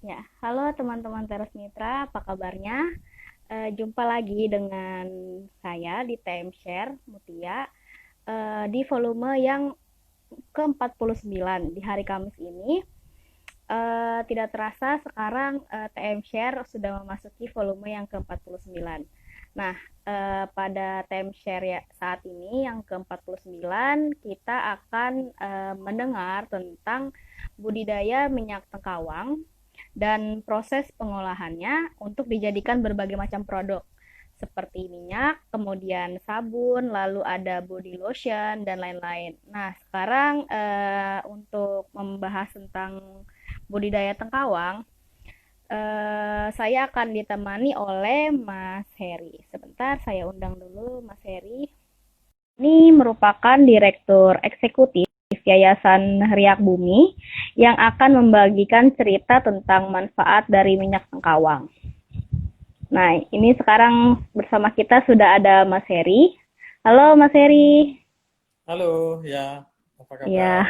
Ya, halo teman-teman Teras Mitra, apa kabarnya? Jumpa lagi dengan saya di Timeshare Mutia di volume yang ke-49 di hari Kamis ini. Tidak terasa sekarang Timeshare sudah memasuki volume yang ke-49. Nah, pada timeshare ya, saat ini yang ke-49 kita akan mendengar tentang budidaya minyak tengkawang dan proses pengolahannya untuk dijadikan berbagai macam produk seperti minyak, kemudian sabun, lalu ada body lotion dan lain-lain. Nah, sekarang untuk membahas tentang budidaya tengkawang, saya akan ditemani oleh Mas Heri. Sebentar, saya undang dulu Mas Heri. Ini merupakan Direktur Eksekutif Yayasan Riak Bumi yang akan membagikan cerita tentang manfaat dari minyak tengkawang. Nah, ini sekarang bersama kita sudah ada Mas Heri. Halo Mas Heri. Halo, ya, apa kabar? Ya,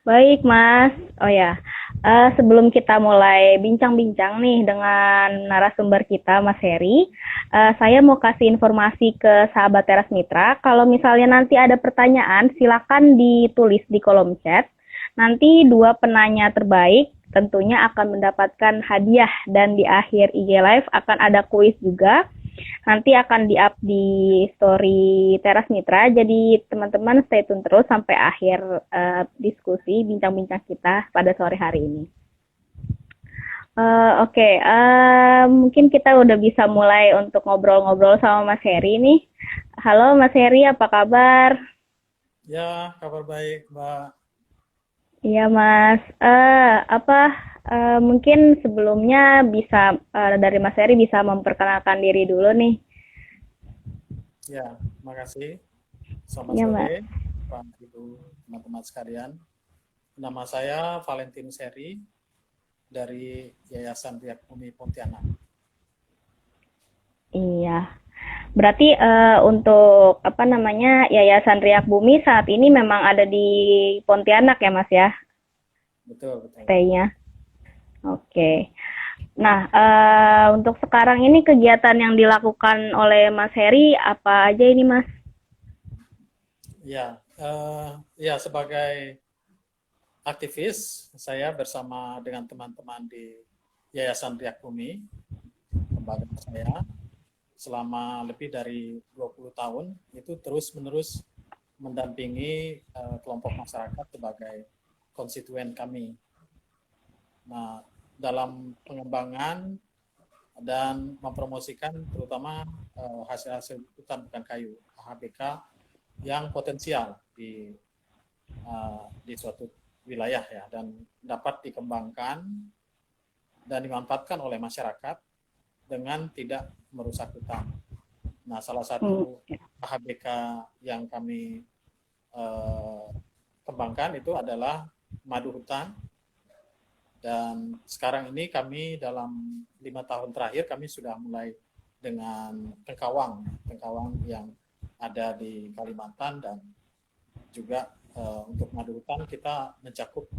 baik Mas. Oh ya, sebelum kita mulai bincang-bincang nih dengan narasumber kita Mas Heri, saya mau kasih informasi ke sahabat Teras Mitra. Kalau misalnya nanti ada pertanyaan, silakan ditulis di kolom chat. Nanti dua penanya terbaik tentunya akan mendapatkan hadiah dan di akhir IG Live akan ada kuis juga. Nanti akan di-up di story Teras Mitra. Jadi teman-teman stay tune terus sampai akhir diskusi bincang-bincang kita pada sore hari ini. Oke, mungkin kita udah bisa mulai untuk ngobrol-ngobrol sama Mas Heri nih. Halo Mas Heri, apa kabar? Ya, kabar baik, Mbak. Iya Mas, mungkin sebelumnya bisa dari Mas Heri bisa memperkenalkan diri dulu nih. Ya, makasih. Selamat Iya sore, Mas. Pak Ibu, teman-teman sekalian. Nama saya Valentin Seri dari Yayasan Riak Bumi Pontianak. Iya. Berarti untuk apa namanya Yayasan Riak Bumi saat ini memang ada di Pontianak ya Mas ya, Betul, betul. stay-nya. Oke. Nah, untuk sekarang ini kegiatan yang dilakukan oleh Mas Heri apa aja ini Mas? Ya, ya sebagai aktivis, saya bersama dengan teman-teman di Yayasan Riak Bumi, lembaga saya, selama lebih dari 20 tahun itu terus-menerus mendampingi kelompok masyarakat sebagai konstituen kami. Nah, dalam pengembangan dan mempromosikan terutama hasil-hasil hutan bukan kayu (HBK) yang potensial di suatu wilayah ya dan dapat dikembangkan dan dimanfaatkan oleh masyarakat dengan tidak merusak hutan. Nah, salah Hmm, satu HBK yang kami eh, kembangkan itu adalah madu hutan. Dan sekarang ini kami dalam 5 tahun terakhir kami sudah mulai dengan tengkawang yang ada di Kalimantan dan juga untuk madu hutan kita mencakup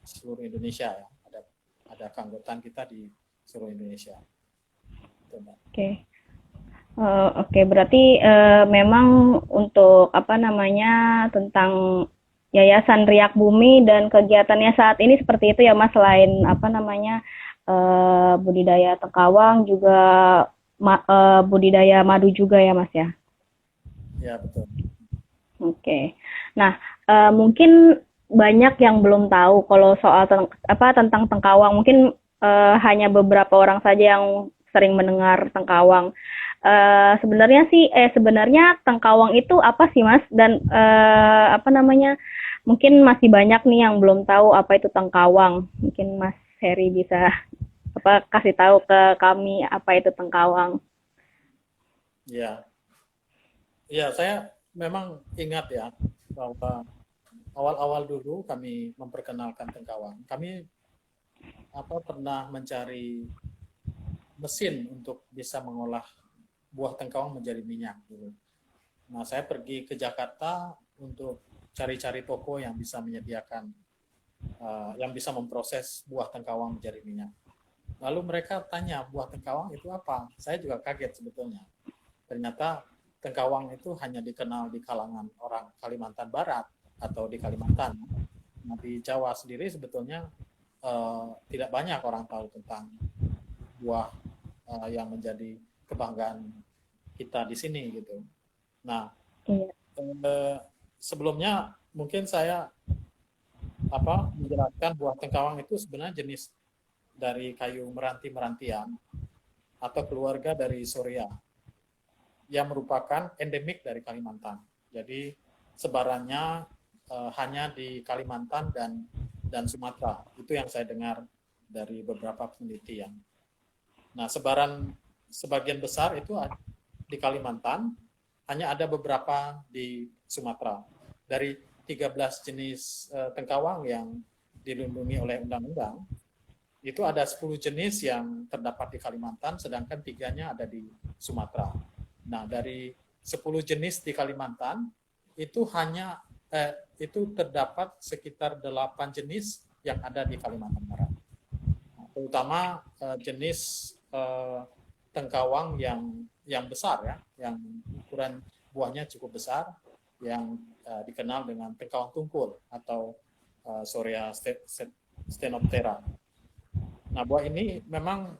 seluruh Indonesia ya. Ada keanggotaan kita di seluruh Indonesia. Itu, Mbak. oke. Oke, berarti memang untuk apa namanya tentang Yayasan Riak Bumi dan kegiatannya saat ini seperti itu ya Mas, selain apa namanya budidaya tengkawang juga budidaya madu juga ya Mas ya. Ya, betul. Oke. Nah, mungkin banyak yang belum tahu kalau soal tentang tengkawang. Mungkin hanya beberapa orang saja yang sering mendengar tengkawang. Sebenarnya tengkawang itu apa sih, Mas? Dan apa namanya? Mungkin masih banyak nih yang belum tahu apa itu tengkawang. Mungkin Mas Heri bisa apa kasih tahu ke kami apa itu tengkawang. Ya, ya saya memang ingat ya bahwa awal-awal dulu kami memperkenalkan tengkawang. Kami pernah mencari mesin untuk bisa mengolah buah tengkawang menjadi minyak gitu. Nah, saya pergi ke Jakarta untuk cari-cari toko yang bisa menyediakan yang bisa memproses buah tengkawang menjadi minyak. Lalu mereka tanya, buah tengkawang itu apa? Saya juga kaget sebetulnya. Ternyata tengkawang itu hanya dikenal di kalangan orang Kalimantan Barat atau di Kalimantan. Nah, di Jawa sendiri sebetulnya tidak banyak orang tahu tentang buah yang menjadi kebanggaan kita di sini gitu. Nah, Iya. sebelumnya mungkin saya menjelaskan buah tengkawang itu sebenarnya jenis dari kayu meranti-merantian atau keluarga dari Sorea yang merupakan endemik dari Kalimantan. Jadi sebarannya hanya di Kalimantan dan Sumatera. Itu yang saya dengar dari beberapa penelitian. Nah, sebagian besar itu di Kalimantan, hanya ada beberapa di Sumatera. Dari 13 jenis tengkawang yang dilindungi oleh undang-undang, itu ada 10 jenis yang terdapat di Kalimantan, sedangkan 3-nya ada di Sumatera. Nah, dari 10 jenis di Kalimantan, itu itu terdapat sekitar 8 jenis yang ada di Kalimantan Barat. Nah, terutama jenis tengkawang yang besar ya, yang ukuran buahnya cukup besar, yang dikenal dengan tengkawang tungkul atau Sorea stenoptera. Nah, buah ini memang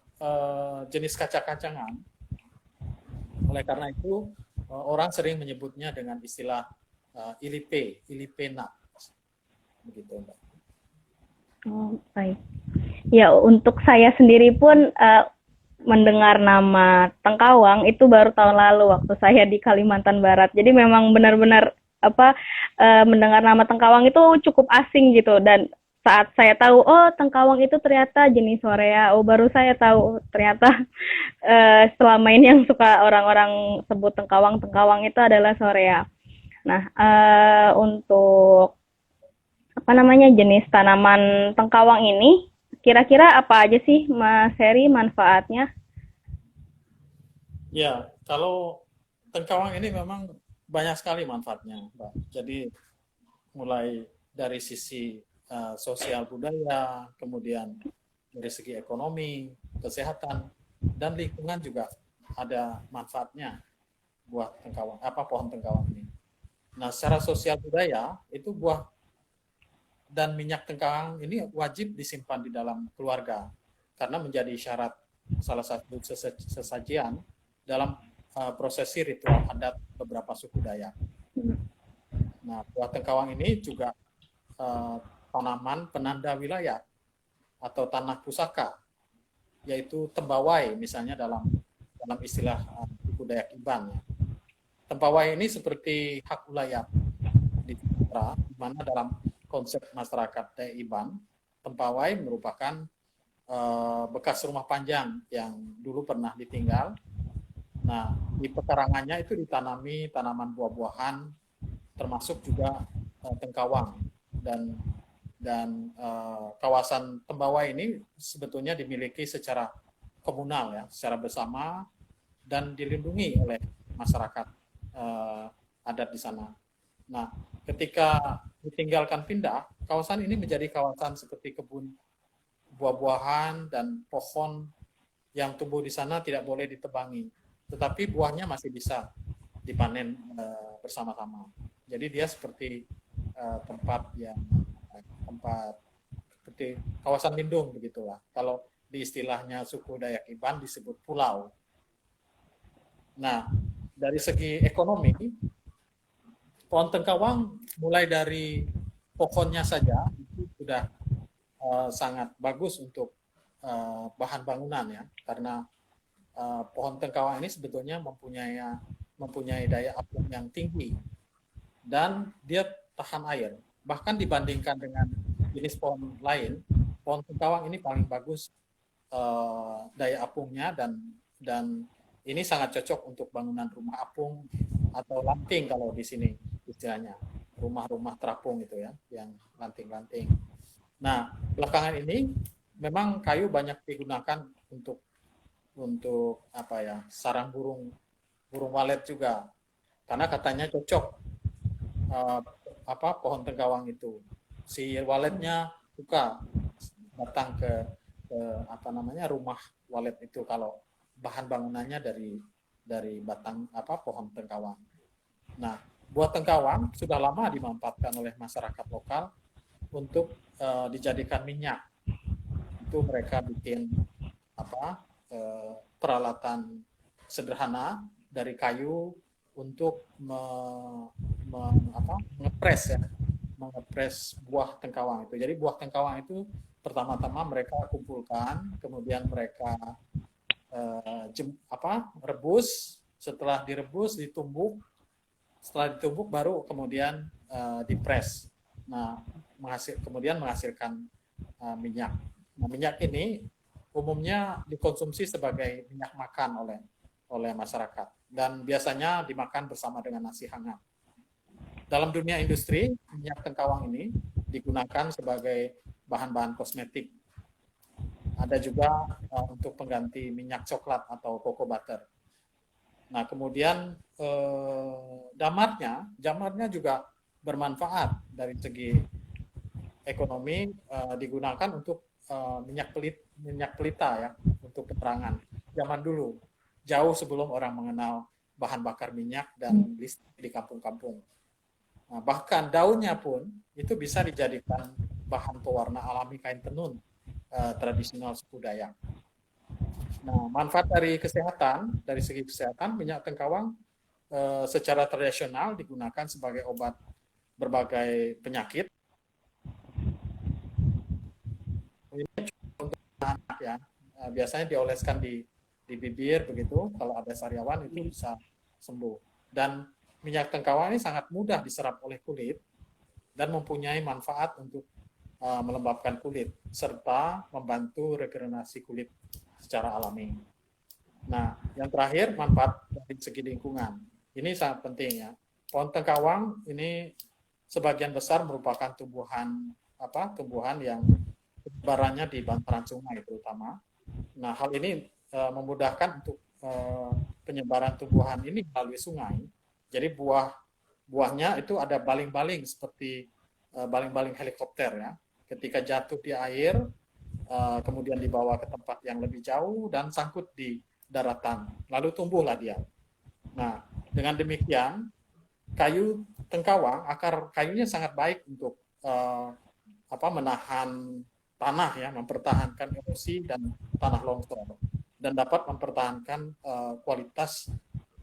jenis kacang-kacangan. Oleh karena itu, orang sering menyebutnya dengan istilah ilipe nut. Begitu, Mbak. Oh, baik. Ya, untuk saya sendiri pun mendengar nama tengkawang itu baru tahun lalu waktu saya di Kalimantan Barat. Jadi memang benar-benar mendengar nama tengkawang itu cukup asing gitu, dan saat saya tahu oh tengkawang itu ternyata jenis Korea, oh baru saya tahu ternyata selama ini yang suka orang-orang sebut tengkawang itu adalah Korea. Nah, untuk apa namanya jenis tanaman tengkawang ini kira-kira apa aja sih Mas Heri manfaatnya? Ya, kalau tengkawang ini memang banyak sekali manfaatnya, Mbak. Jadi mulai dari sisi sosial budaya, kemudian dari segi ekonomi, kesehatan, dan lingkungan juga ada manfaatnya buah tengkawang, pohon tengkawang ini. Nah, secara sosial budaya itu buah dan minyak tengkawang ini wajib disimpan di dalam keluarga karena menjadi syarat salah satu sesajian dalam prosesi ritual adat beberapa suku Dayak. Nah, buah tengkawang ini juga tanaman penanda wilayah atau tanah pusaka, yaitu tembawai misalnya dalam istilah suku Dayak Iban. Tembawai ini seperti hak ulayat di Sumatera, di mana dalam konsep masyarakat Dayak Iban, tembawai merupakan bekas rumah panjang yang dulu pernah ditinggal. Nah, di pekarangannya itu ditanami tanaman buah-buahan, termasuk juga tengkawang, dan kawasan tembawai ini sebetulnya dimiliki secara komunal ya, secara bersama dan dilindungi oleh masyarakat adat di sana. Nah, ketika ditinggalkan pindah, kawasan ini menjadi kawasan seperti kebun buah-buahan dan pohon yang tumbuh di sana tidak boleh ditebangi, tetapi buahnya masih bisa dipanen bersama-sama. Jadi dia seperti tempat seperti kawasan lindung begitulah. Kalau di istilahnya suku Dayak Iban disebut pulau. Nah, dari segi ekonomi, pohon tengkawang mulai dari pohonnya saja itu sudah sangat bagus untuk bahan bangunan ya, karena pohon tengkawang ini sebetulnya mempunyai daya apung yang tinggi dan dia tahan air. Bahkan dibandingkan dengan jenis pohon lain, pohon tengkawang ini paling bagus daya apungnya dan ini sangat cocok untuk bangunan rumah apung atau lanting kalau di sini istilahnya, rumah-rumah terapung itu ya, yang lanting-lanting. Nah, belakangan ini memang kayu banyak digunakan untuk sarang burung walet juga, karena katanya cocok pohon tengkawang itu. Si waletnya suka datang ke ke apa namanya rumah walet itu kalau bahan bangunannya dari batang pohon tengkawang. Nah, buah tengkawang sudah lama dimanfaatkan oleh masyarakat lokal untuk dijadikan minyak. Itu mereka bikin peralatan sederhana dari kayu untuk mengepres buah tengkawang itu. Jadi buah tengkawang itu pertama-tama mereka kumpulkan, kemudian mereka rebus. Setelah direbus, ditumbuk. Setelah ditumbuk baru kemudian dipres. Nah, kemudian menghasilkan minyak. Nah, minyak ini umumnya dikonsumsi sebagai minyak makan oleh masyarakat dan biasanya dimakan bersama dengan nasi hangat. Dalam dunia industri, minyak tengkawang ini digunakan sebagai bahan-bahan kosmetik. Ada juga untuk pengganti minyak coklat atau cocoa butter. Nah, kemudian jamarnya juga bermanfaat dari segi ekonomi, digunakan untuk minyak pelita ya, untuk penerangan. Zaman dulu, jauh sebelum orang mengenal bahan bakar minyak dan listrik di kampung-kampung. Nah, bahkan daunnya pun itu bisa dijadikan bahan pewarna alami kain tenun tradisional suku Dayak. Nah, manfaat dari segi kesehatan, minyak tengkawang secara tradisional digunakan sebagai obat berbagai penyakit. Ini untuk anak ya, biasanya dioleskan di bibir begitu, kalau ada sariawan itu bisa sembuh. Dan minyak tengkawang ini sangat mudah diserap oleh kulit dan mempunyai manfaat untuk melembabkan kulit serta membantu regenerasi kulit secara alami. Nah, yang terakhir manfaat dari segi lingkungan. Ini sangat penting ya. Pohon tengkawang ini sebagian besar merupakan tumbuhan yang penyebarannya di bantaran sungai terutama. Nah, hal ini memudahkan untuk penyebaran tumbuhan ini melalui sungai. Jadi buahnya itu ada baling-baling seperti baling-baling helikopter ya. Ketika jatuh di air, kemudian dibawa ke tempat yang lebih jauh dan sangkut di daratan, lalu tumbuhlah dia. Nah, dengan demikian kayu tengkawang, akar kayunya sangat baik untuk menahan tanah ya, mempertahankan erosi dan tanah longsor dan dapat mempertahankan kualitas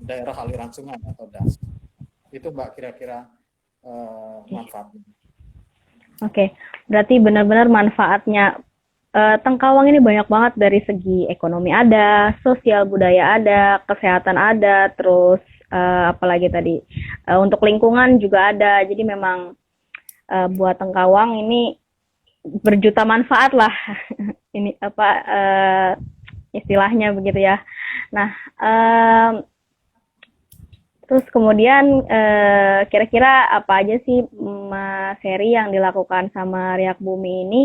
daerah aliran sungai atau das. Itu Mbak kira-kira manfaatnya. Oke, berarti benar-benar manfaatnya tengkawang ini banyak banget dari segi ekonomi ada, sosial budaya ada, kesehatan ada, terus apalagi tadi untuk lingkungan juga ada. Jadi memang buat tengkawang ini berjuta manfaat lah. Ini istilahnya begitu ya. Nah, terus kemudian kira-kira apa aja sih Mas Heri yang dilakukan sama Riak Bumi ini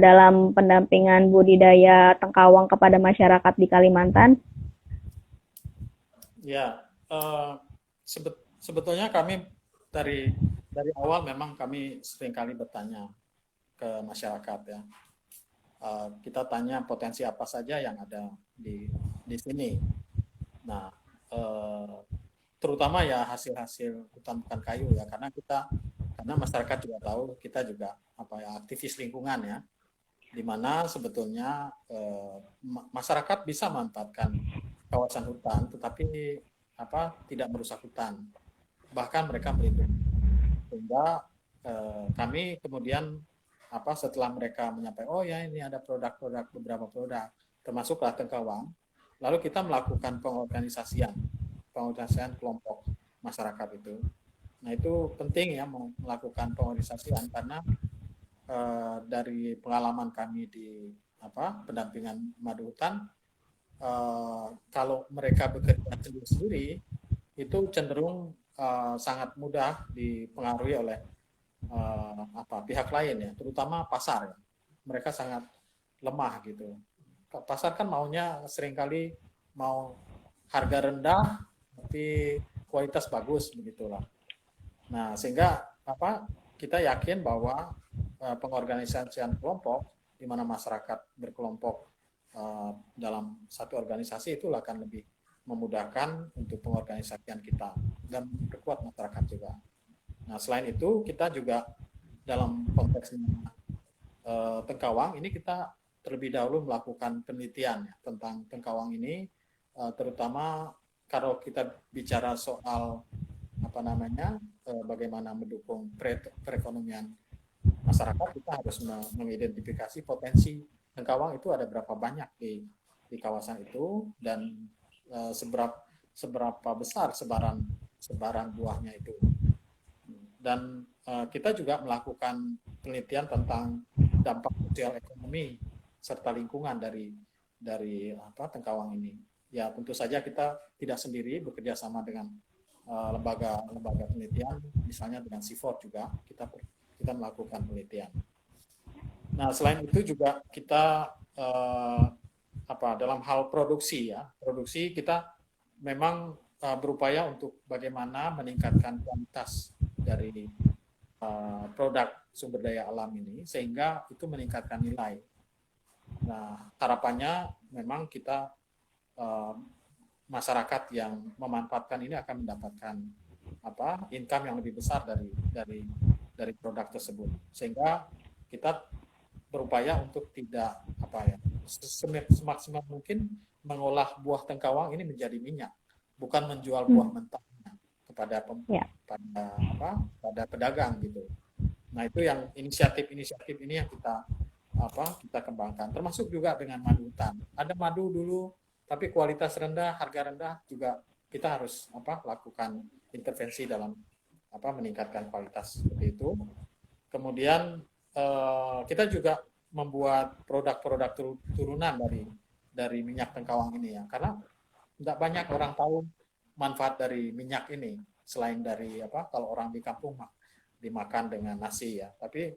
dalam pendampingan budidaya tengkawang kepada masyarakat di Kalimantan? Ya, sebetulnya kami dari awal memang kami seringkali bertanya ke masyarakat ya. Kita tanya potensi apa saja yang ada di sini. Nah, terutama ya hasil-hasil hutan bukan kayu ya, karena masyarakat juga tahu kita juga aktivis lingkungan ya, di mana sebetulnya masyarakat bisa memanfaatkan kawasan hutan, tetapi tidak merusak hutan, bahkan mereka melindungi. Sehingga kami kemudian setelah mereka menyampaikan, oh ya ini ada beberapa produk, termasuklah tengkawang, lalu kita melakukan pengorganisasian kelompok masyarakat itu. Nah, itu penting ya melakukan pengorganisasian karena dari pengalaman kami di pendampingan madu hutan, kalau mereka bekerja sendiri itu cenderung sangat mudah dipengaruhi oleh pihak lain ya, terutama pasar ya. Mereka sangat lemah gitu. Pasar kan maunya seringkali mau harga rendah tapi kualitas bagus begitulah. Nah, sehingga kita yakin bahwa pengorganisasian kelompok di mana masyarakat berkelompok dalam satu organisasi, itu akan lebih memudahkan untuk pengorganisasian kita dan memperkuat masyarakat juga. Nah, selain itu kita juga dalam konteks Tengkawang ini kita terlebih dahulu melakukan penelitian ya, tentang Tengkawang ini, terutama kalau kita bicara soal bagaimana mendukung perekonomian masyarakat, kita harus mengidentifikasi potensi Tengkawang itu ada berapa banyak di kawasan itu, dan seberapa besar sebaran buahnya itu. Dan kita juga melakukan penelitian tentang dampak sosial ekonomi serta lingkungan dari Tengkawang ini. Ya, tentu saja kita tidak sendiri, bekerja sama dengan lembaga penelitian, misalnya dengan CIFOR juga kita melakukan penelitian. Nah, selain itu juga kita dalam hal produksi kita memang berupaya untuk bagaimana meningkatkan kualitas dari produk sumber daya alam ini sehingga itu meningkatkan nilai. Nah, harapannya memang kita masyarakat yang memanfaatkan ini akan mendapatkan income yang lebih besar dari produk tersebut, sehingga kita berupaya untuk tidak semaksimal mungkin mengolah buah Tengkawang ini menjadi minyak, bukan menjual buah mentahnya kepada pedagang gitu. Nah, itu yang inisiatif ini yang kita kembangkan, termasuk juga dengan madu hutan. Ada madu dulu tapi kualitas rendah, harga rendah, juga kita harus lakukan intervensi dalam meningkatkan kualitas seperti itu. Kemudian kita juga membuat produk-produk turunan dari minyak Tengkawang ini ya, karena tidak banyak orang tahu manfaat dari minyak ini selain dari kalau orang di kampung dimakan dengan nasi ya, tapi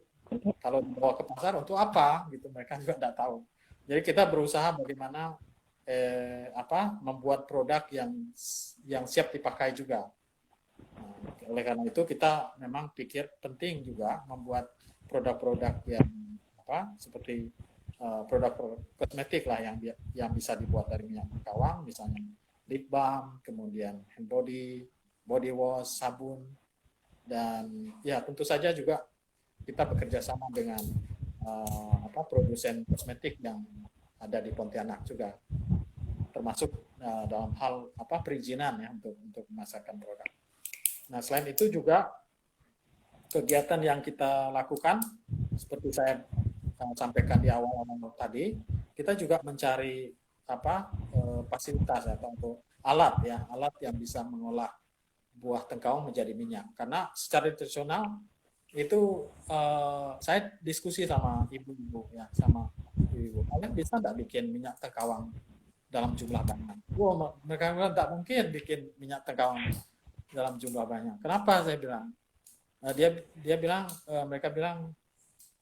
kalau dibawa ke pasar untuk apa gitu mereka juga tidak tahu. Jadi kita berusaha bagaimana membuat produk yang siap dipakai juga. Nah, oleh karena itu kita memang pikir penting juga membuat produk-produk yang seperti produk kosmetik lah yang bisa dibuat dari minyak Tengkawang, misalnya lip balm, kemudian hand body wash, sabun, dan ya tentu saja juga kita bekerja sama dengan produsen kosmetik yang ada di Pontianak juga, termasuk dalam hal perizinan ya untuk memasarkan produk. Nah, selain itu juga kegiatan yang kita lakukan seperti saya sampaikan di awal tadi, kita juga mencari fasilitas atau alat yang bisa mengolah buah Tengkawang menjadi minyak. Karena secara tradisional itu saya diskusi sama ibu-ibu ya, kalian bisa nggak bikin minyak Tengkawang dalam jumlah banyak? Mereka bilang tak mungkin bikin minyak Tengkawang dalam jumlah banyak. Kenapa? Saya bilang. Mereka bilang,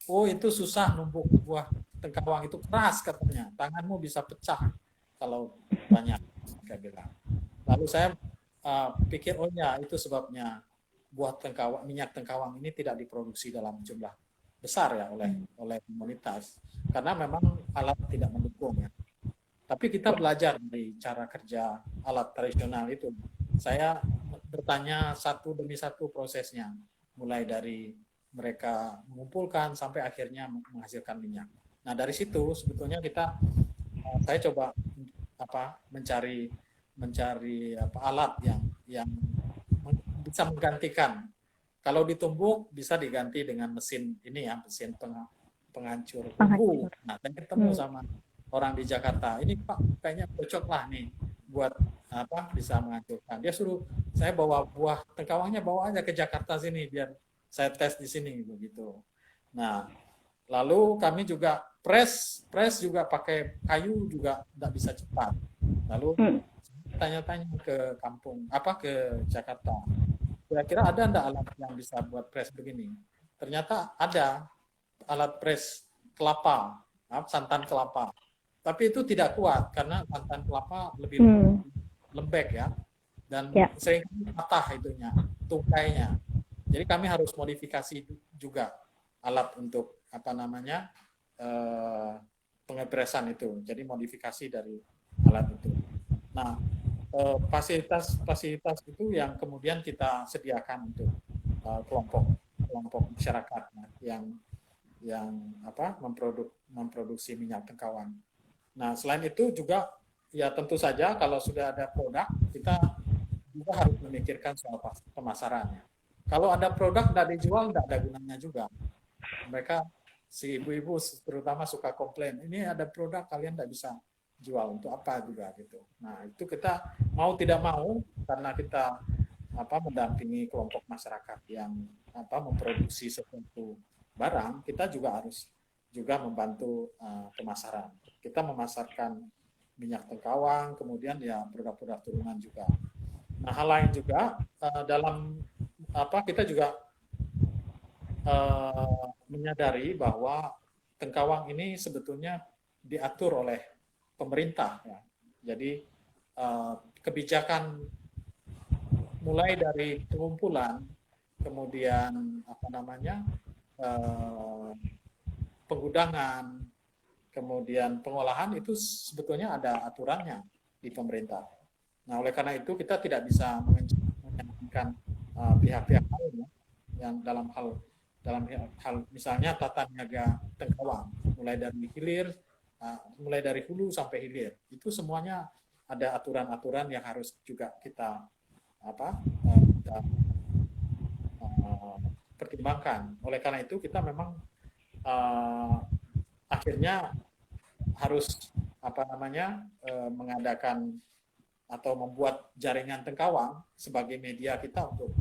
oh itu susah numpuk buah Tengkawang, itu keras katanya, tanganmu bisa pecah kalau banyak, mereka bilang. Lalu saya pikir, oh ya itu sebabnya buah minyak Tengkawang ini tidak diproduksi dalam jumlah besar ya oleh komunitas, karena memang alat tidak mendukung ya. Tapi kita belajar dari cara kerja alat tradisional itu. Saya bertanya satu demi satu prosesnya, mulai dari mereka mengumpulkan sampai akhirnya menghasilkan minyak. Nah, dari situ sebetulnya saya coba mencari alat yang bisa menggantikan. Kalau ditumbuk bisa diganti dengan mesin ini ya, mesin penghancur bumbu. Nah, saya ketemu sama orang di Jakarta. Ini Pak kayaknya cocok lah nih buat bisa menghancurkan. Dia suruh saya bawa buah Tengkawangnya, bawa aja ke Jakarta sini biar saya tes di sini begitu. Nah, lalu kami juga press juga pakai kayu juga tidak bisa cepat. Lalu tanya-tanya ke kampung ke Jakarta. Kira-kira ada enggak alat yang bisa buat press begini? Ternyata ada alat press kelapa, santan kelapa. Tapi itu tidak kuat karena santan kelapa lebih lembek ya, dan sering patah itunya, tungkainya. Jadi kami harus modifikasi juga alat untuk eh, pengepresan itu, jadi modifikasi dari alat itu. Nah, fasilitas-fasilitas itu yang kemudian kita sediakan untuk kelompok kelompok masyarakat yang memproduksi minyak tengkawang. Nah, selain itu juga ya tentu saja kalau sudah ada produk, kita juga harus memikirkan soal pemasarannya. Kalau ada produk tidak dijual, tidak ada gunanya juga. Mereka, si ibu-ibu terutama suka komplain, ini ada produk kalian tidak bisa jual, untuk apa juga gitu. Nah, itu kita mau tidak mau, karena kita mendampingi kelompok masyarakat yang memproduksi sesuatu barang, kita juga harus juga membantu pemasaran. Kita memasarkan minyak tengkawang, kemudian ya produk-produk turunan juga. Nah, hal lain juga dalam kita juga menyadari bahwa tengkawang ini sebetulnya diatur oleh pemerintah, ya. Jadi kebijakan mulai dari pengumpulan, kemudian penggudangan, kemudian pengolahan itu sebetulnya ada aturannya di pemerintah. Nah, oleh karena itu kita tidak bisa menyampaikan pihak-pihak lain, ya, yang dalam hal misalnya tata niaga tengkawang, mulai dari hilir, mulai dari hulu sampai hilir, itu semuanya ada aturan-aturan yang harus juga kita pertimbangkan. Oleh karena itu kita memang akhirnya harus mengadakan atau membuat jaringan tengkawang sebagai media kita untuk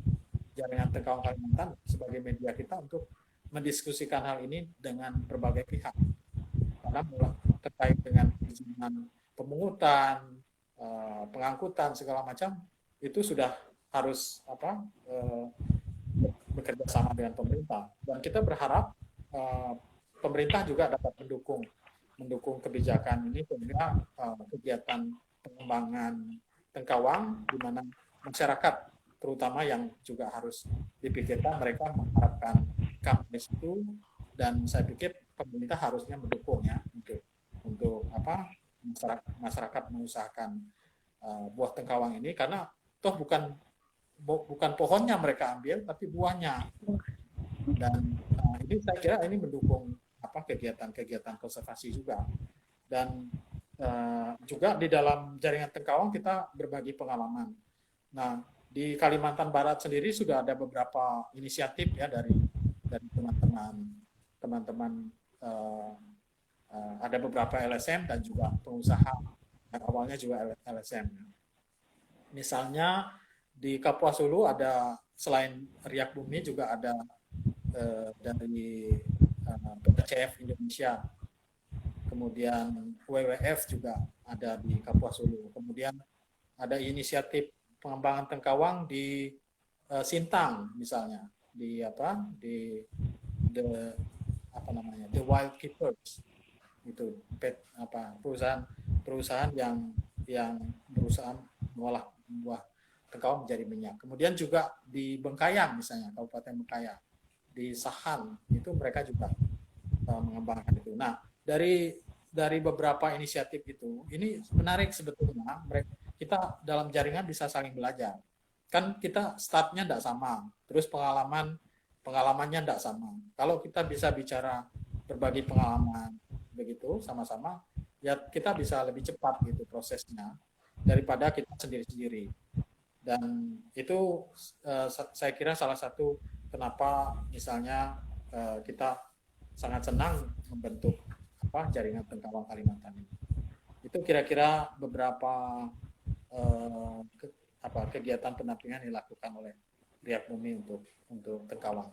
jaringan tengkawang Kalimantan sebagai media kita untuk mendiskusikan hal ini dengan berbagai pihak, karena terkait dengan perizinan pemungutan, pengangkutan segala macam itu sudah harus bekerja sama dengan pemerintah, dan kita berharap pemerintah juga dapat mendukung kebijakan ini sehingga kegiatan pengembangan tengkawang di mana masyarakat terutama yang juga harus dipikirkan, mereka mengharapkan kapasitas itu, dan saya pikir pemerintah harusnya mendukung ya untuk masyarakat mengusahakan buah tengkawang ini, karena toh bukan pohonnya mereka ambil tapi buahnya, dan ini saya kira ini mendukung kegiatan-kegiatan konservasi juga. Dan juga di dalam jaringan tengkawang kita berbagi pengalaman. Nah, di Kalimantan Barat sendiri sudah ada beberapa inisiatif ya dari teman-teman ada beberapa LSM dan juga pengusaha yang awalnya juga LSM. Misalnya di Kapuas Hulu ada, selain Riak Bumi juga ada dari PTCF Indonesia, kemudian WWF juga ada di Kapuas Hulu, kemudian ada inisiatif pengembangan tengkawang di Sintang misalnya, di The Wild Keepers, itu perusahaan yang berusaha mengolah buah tengkawang menjadi minyak. Kemudian juga di Bengkayang misalnya, Kabupaten Bengkayang, di Sahan itu mereka juga mengembangkan itu. Nah, dari beberapa inisiatif itu, ini menarik sebetulnya. Kita dalam jaringan bisa saling belajar. Kan kita startnya tidak sama, terus pengalamannya tidak sama. Kalau kita bisa bicara berbagi pengalaman begitu sama-sama, ya kita bisa lebih cepat gitu prosesnya daripada kita sendiri-sendiri. Dan itu saya kira salah satu kenapa misalnya kita sangat senang membentuk jaringan tengkawang Kalimantan ini. Itu kira-kira beberapa kegiatan pendampingan yang dilakukan oleh Riak Bumi untuk tengkawang.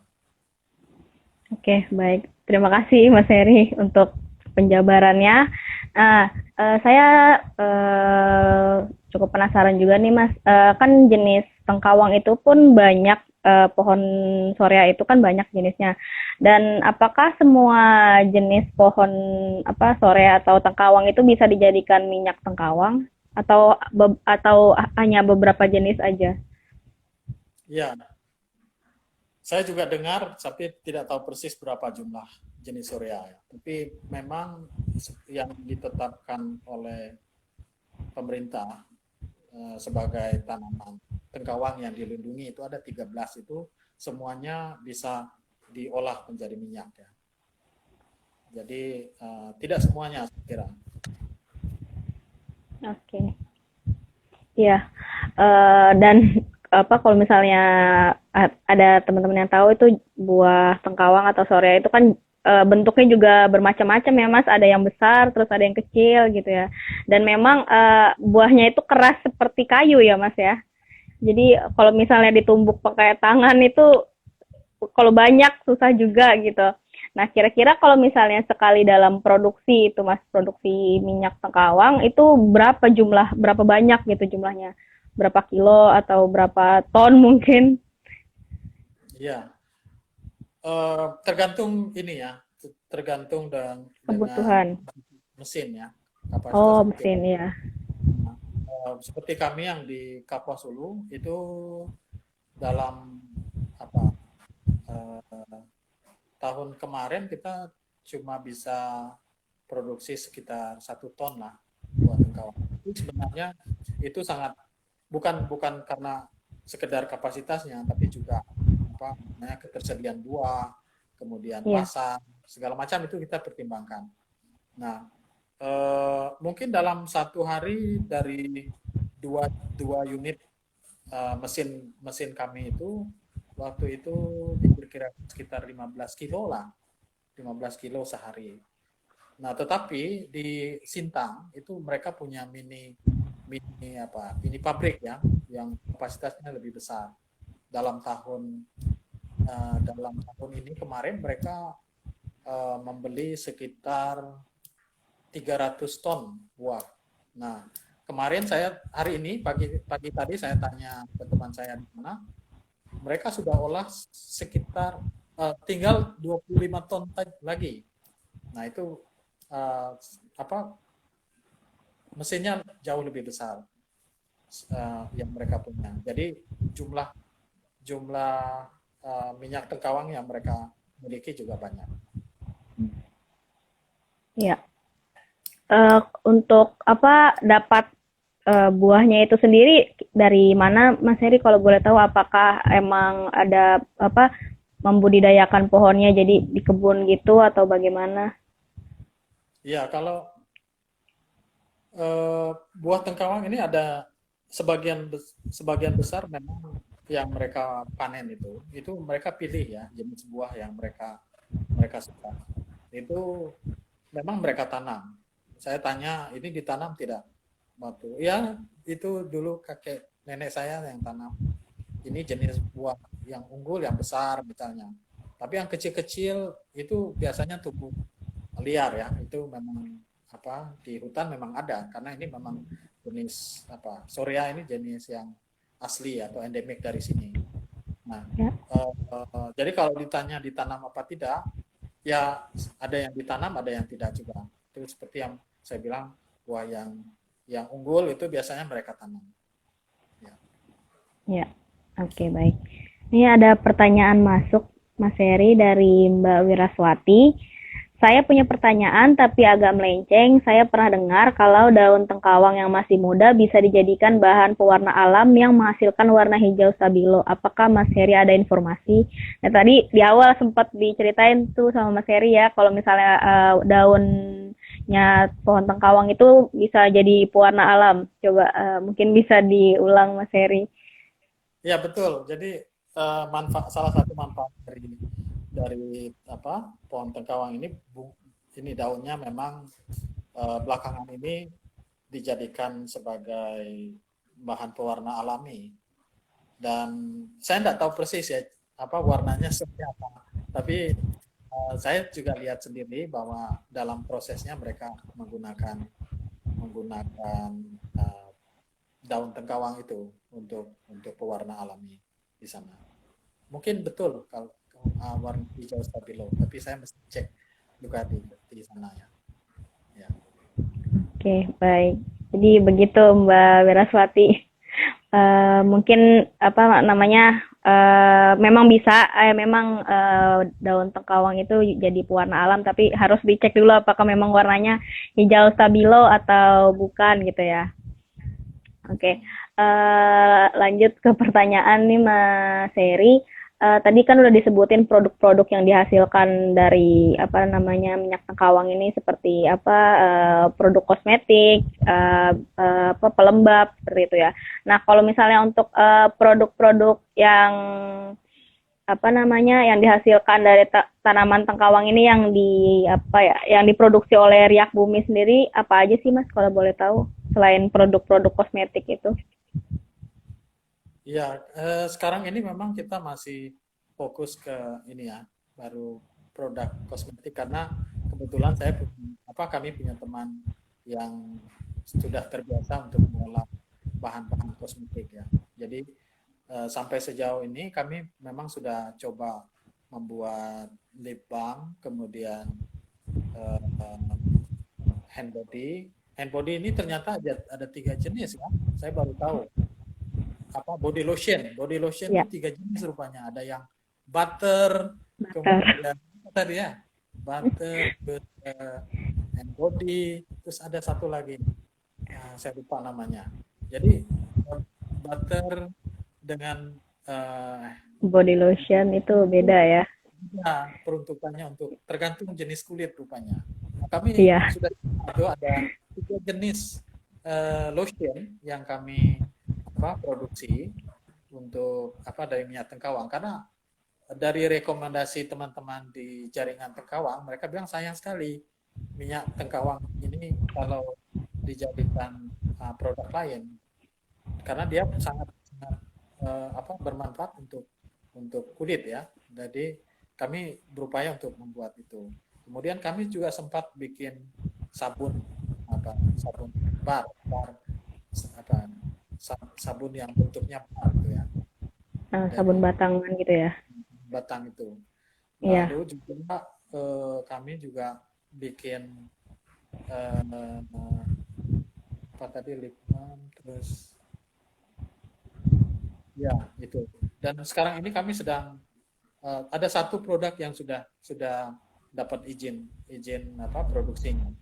Oke, baik. Terima kasih Mas Heri untuk penjabarannya. Saya cukup penasaran juga nih Mas. Kan jenis tengkawang itu pun banyak, pohon sorea itu kan banyak jenisnya. Dan apakah semua jenis pohon sorea atau tengkawang itu bisa dijadikan minyak tengkawang atau hanya beberapa jenis aja? Ya, Saya juga dengar, tapi tidak tahu persis berapa jumlah jenis Sorea. Ya. Tapi memang yang ditetapkan oleh pemerintah sebagai tanaman tengkawang yang dilindungi itu ada 13 itu semuanya bisa diolah menjadi minyak ya. Jadi tidak semuanya saya kira. Oke. Iya. Dan apa kalau misalnya ada teman-teman yang tahu itu buah tengkawang atau sorea itu kan bentuknya juga bermacam-macam ya Mas. Ada yang besar, terus ada yang kecil gitu ya. Dan memang buahnya itu keras seperti kayu ya Mas ya. Jadi kalau misalnya ditumbuk pakai tangan itu kalau banyak susah juga gitu. Nah, kira-kira kalau misalnya sekali dalam produksi itu Mas, produksi minyak tengkawang itu berapa banyak gitu jumlahnya? Berapa kilo atau berapa ton mungkin? Iya, tergantung ini ya, tergantung dengan Kebutuhan. mesin ya, kapasitas Oh, mesin. mesin ya. Nah, seperti kami yang di Kapuas Hulu itu dalam apa tahun kemarin kita cuma bisa produksi sekitar 1 ton lah buah tengkawang. Itu sebenarnya itu sangat bukan bukan karena sekedar kapasitasnya, tapi juga apa namanya ketersediaan buah, kemudian Iya. pasar, segala macam itu kita pertimbangkan. Nah, mungkin dalam 1 hari dari dua dua unit mesin mesin kami itu waktu itu diperkirakan sekitar 15 kilo lah, 15 kilo sehari. Nah, tetapi di Sintang itu mereka punya mini pabrik ya, yang kapasitasnya lebih besar. Dalam tahun dalam tahun ini kemarin mereka membeli sekitar 300 ton buah. Nah, kemarin saya hari ini pagi tadi saya tanya ke teman saya di mana, mereka sudah olah sekitar tinggal 25 ton lagi. Nah, itu uh, apa mesinnya jauh lebih besar yang mereka punya. Jadi jumlah jumlah minyak tengkawang yang mereka miliki juga banyak. Iya. Untuk apa dapat buahnya itu sendiri dari mana Mas Heri kalau boleh tahu apakah emang ada apa membudidayakan pohonnya jadi di kebun gitu atau bagaimana? Iya, kalau buah tengkawang ini ada sebagian besar memang yang mereka panen itu mereka pilih ya jenis buah yang mereka mereka suka. Itu memang mereka tanam. Saya tanya, ini ditanam tidak? Waktu ya itu dulu kakek nenek saya yang tanam. Ini jenis buah yang unggul, yang besar misalnya. Tapi yang kecil-kecil itu biasanya tumbuh liar ya. Itu memang apa di hutan memang ada karena ini memang jenis apa Sorea ini jenis yang asli atau endemik dari sini. Nah, Ya. jadi kalau ditanya ditanam apa tidak, ya ada yang ditanam, ada yang tidak juga. Itu seperti yang saya bilang buah yang unggul itu biasanya mereka tanam. Ya. Ya. Oke, baik. Ini ada pertanyaan masuk Mas Heri dari Mbak Wiraswati. Saya punya pertanyaan tapi agak melenceng. Saya pernah dengar kalau daun tengkawang yang masih muda bisa dijadikan bahan pewarna alam yang menghasilkan warna hijau stabilo. Apakah Mas Heri ada informasi? Nah, tadi di awal sempat diceritain tuh sama Mas Heri ya, kalau misalnya daunnya pohon tengkawang itu bisa jadi pewarna alam. Coba mungkin bisa diulang Mas Heri. Ya betul. Jadi salah satu manfaat dari apa pohon tengkawang ini daunnya memang belakangan ini dijadikan sebagai bahan pewarna alami dan saya tidak tahu persis ya apa warnanya seperti apa. Tapi saya juga lihat sendiri bahwa dalam prosesnya mereka menggunakan daun tengkawang itu untuk pewarna alami di sana. Mungkin betul kalau warna hijau stabilo, tapi saya mesti cek juga di sana ya. Ya. Oke, baik. Jadi begitu Mbak Wiraswati. mungkin apa namanya memang bisa memang daun tengkawang itu jadi pewarna alam tapi harus dicek dulu apakah memang warnanya hijau stabilo atau bukan gitu ya. Oke, lanjut ke pertanyaan nih Mas Heri. Tadi kan udah disebutin produk-produk yang dihasilkan dari apa namanya minyak tengkawang ini seperti apa produk kosmetik, apa pelembab seperti itu ya. Nah, kalau misalnya untuk produk-produk yang apa namanya yang dihasilkan dari tanaman tengkawang ini yang di apa ya yang diproduksi oleh Riak Bumi sendiri apa aja sih Mas kalau boleh tahu selain produk-produk kosmetik itu? Ya, sekarang ini memang kita masih fokus ke ini ya, baru produk kosmetik karena kebetulan kami punya teman yang sudah terbiasa untuk mengolah bahan-bahan kosmetik ya. Jadi sampai sejauh ini kami memang sudah coba membuat lip balm, kemudian eh, hand body. Hand body ini ternyata ada 3 jenis ya. Saya baru tahu body lotion. Body lotion Ya, itu 3 jenis rupanya. Ada yang butter, butter. kemudian apa tadi ya? Butter, hand body, terus ada satu lagi. Saya lupa namanya. Jadi butter dengan Body lotion itu beda ya. peruntukannya untuk tergantung jenis kulit rupanya. Nah, kami Iya. sudah itu ada 3 jenis lotion yang kami produksi untuk dari minyak tengkawang karena dari rekomendasi teman-teman di jaringan tengkawang mereka bilang sayang sekali minyak tengkawang ini kalau dijadikan produk lain karena dia sangat sangat bermanfaat untuk kulit ya. Jadi kami berupaya untuk membuat itu. Kemudian kami juga sempat bikin sabun sabun bar apa sabun yang bentuknya bar gitu ya Sabun dari batangan gitu ya. batang itu. Iya. Lalu juga kami juga bikin eh, apa tadi lip balm terus ya itu. Dan sekarang ini kami sedang ada satu produk yang sudah dapat izin izin produksinya.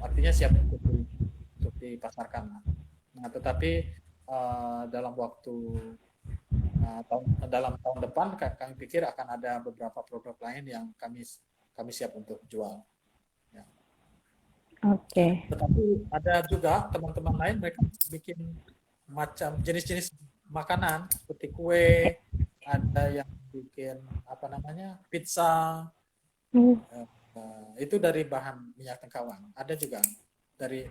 Artinya siap untuk dipasarkan. Nah, tetapi dalam waktu dalam tahun depan kami pikir akan ada beberapa produk lain yang kami siap untuk jual. Ya. Oke. Tetapi ada juga teman-teman lain mereka bikin macam jenis-jenis makanan seperti kue, ada yang bikin pizza, Hmm. itu dari bahan minyak tengkawang. Ada juga